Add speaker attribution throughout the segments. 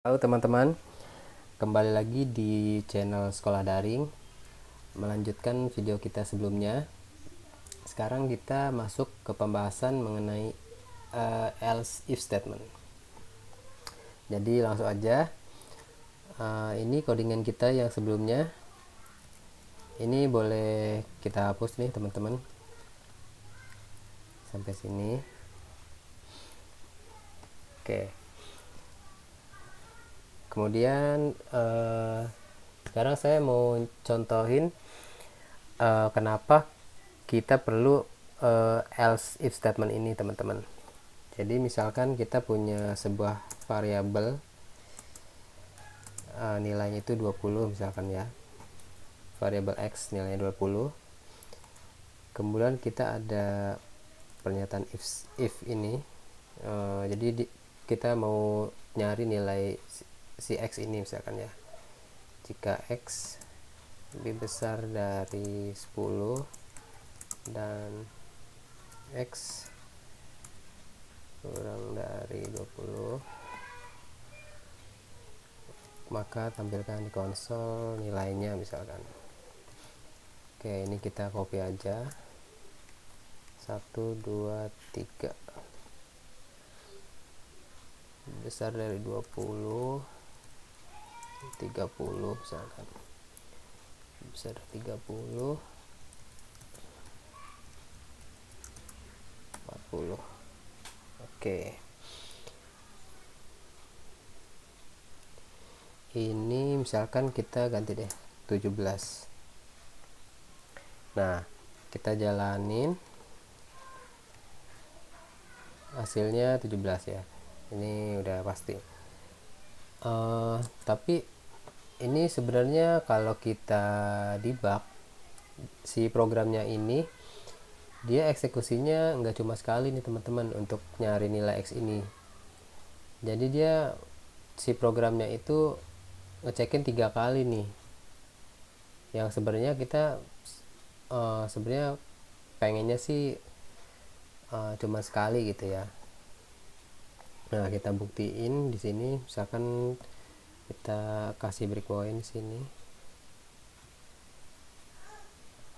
Speaker 1: Halo teman-teman, kembali lagi di channel Sekolah Daring. Melanjutkan video kita sebelumnya. Sekarang kita masuk ke pembahasan mengenai else if statement. Jadi langsung aja. Ini codingan kita yang sebelumnya. Ini boleh kita hapus nih teman-teman. Sampai sini. Oke. Kemudian sekarang saya mau contohin kenapa kita perlu else if statement ini teman-teman. Jadi misalkan kita punya sebuah variabel nilainya itu 20 misalkan ya, variabel x nilainya 20. Kemudian kita ada pernyataan if ini. Jadi kita mau nyari nilai si x ini misalkan ya, jika x lebih besar dari 10 dan x kurang dari 20, maka tampilkan di konsol nilainya misalkan. Oke, ini kita copy aja 1, 2, 3, besar dari 20, 30 misalkan, besar dari 30, 40. Oke, ini misalkan kita ganti deh 17. Nah, kita jalanin, hasilnya 17 ya, ini udah pasti. Tapi ini sebenarnya kalau kita debug si programnya ini, dia eksekusinya nggak cuma sekali nih teman-teman untuk nyari nilai x ini. Jadi dia si programnya itu ngecekin 3 kali nih, yang sebenarnya kita sebenarnya pengennya sih cuma sekali gitu ya. Nah, kita buktiin di sini, misalkan kita kasih breakpoint di sini.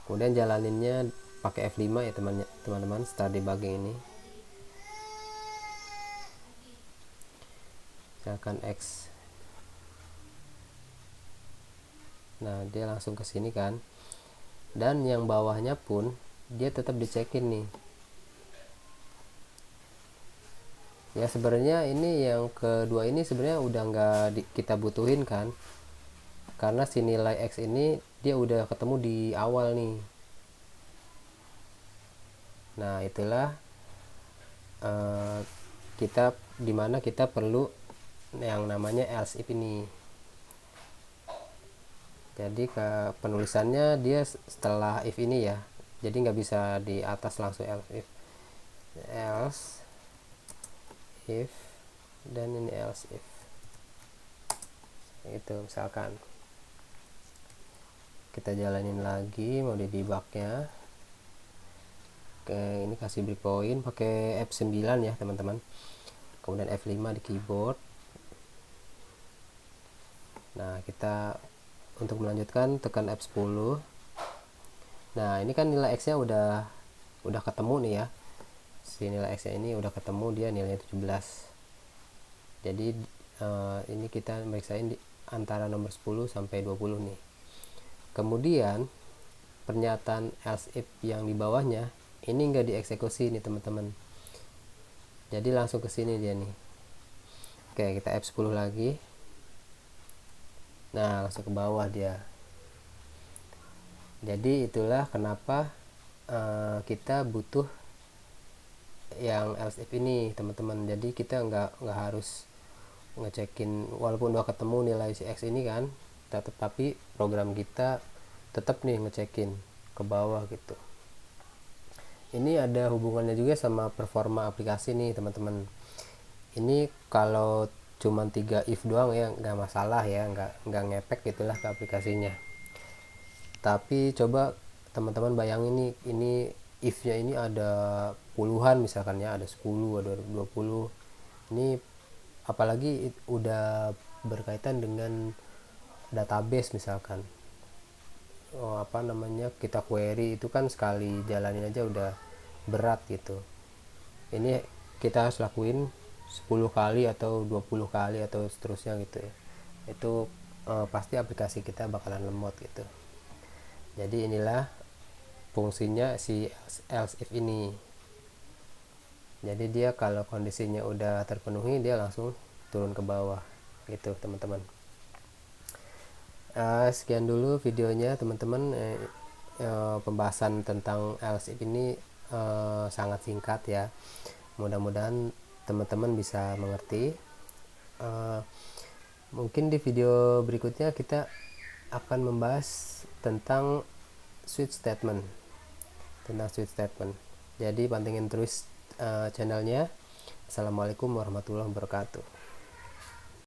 Speaker 1: Kemudian jalaninnya pakai F5 ya teman-teman setelah debugging ini. Misalkan X. Nah, dia langsung ke sini kan. Dan yang bawahnya pun dia tetap dicekin nih. Ya sebenarnya ini yang kedua ini sebenarnya udah nggak kita butuhin kan, karena si nilai x ini dia udah ketemu di awal nih. Nah, itulah kita dimana kita perlu yang namanya else if ini. Jadi ke penulisannya dia setelah if ini ya, jadi nggak bisa di atas langsung else if dan ini else if itu. Misalkan kita jalanin lagi mau di debugnya. Oke, ini kasih breakpoint pakai F9 ya teman-teman, kemudian F5 di keyboard. Nah, kita untuk melanjutkan tekan F10. Nah, ini kan nilai x nya udah ketemu nih ya, si nilai x nya ini udah ketemu, dia nilainya 17. Jadi ini kita meriksain di antara nomor 10 sampai 20 nih. Kemudian pernyataan else if yang di bawahnya ini enggak dieksekusi nih teman-teman, jadi langsung ke sini dia nih. Oke, kita F10 lagi. Nah, langsung ke bawah dia. Jadi itulah kenapa kita butuh yang else if ini teman-teman. Jadi kita nggak harus ngecekin walaupun udah ketemu nilai si x ini kan, tapi program kita tetap nih ngecekin ke bawah gitu. Ini ada hubungannya juga sama performa aplikasi nih teman-teman. Ini kalau cuma 3 if doang ya nggak masalah ya, nggak ngepek gitulah ke aplikasinya. Tapi coba teman-teman bayangin nih, ini if nya ini ada puluhan misalkan ya, ada 10, ada 20. Ini apalagi udah berkaitan dengan database misalkan, kita query itu kan sekali jalanin aja udah berat gitu. Ini kita harus lakuin 10 kali atau 20 kali atau seterusnya gitu ya. Itu pasti aplikasi kita bakalan lemot gitu. Jadi inilah fungsinya si else if ini. Jadi dia kalau kondisinya udah terpenuhi, dia langsung turun ke bawah gitu teman-teman. Sekian dulu videonya teman-teman. Pembahasan tentang else if ini sangat singkat ya. Mudah-mudahan teman-teman bisa mengerti. Mungkin di video berikutnya kita akan membahas tentang switch statement. Jadi pantengin terus channelnya. Assalamualaikum warahmatullahi wabarakatuh.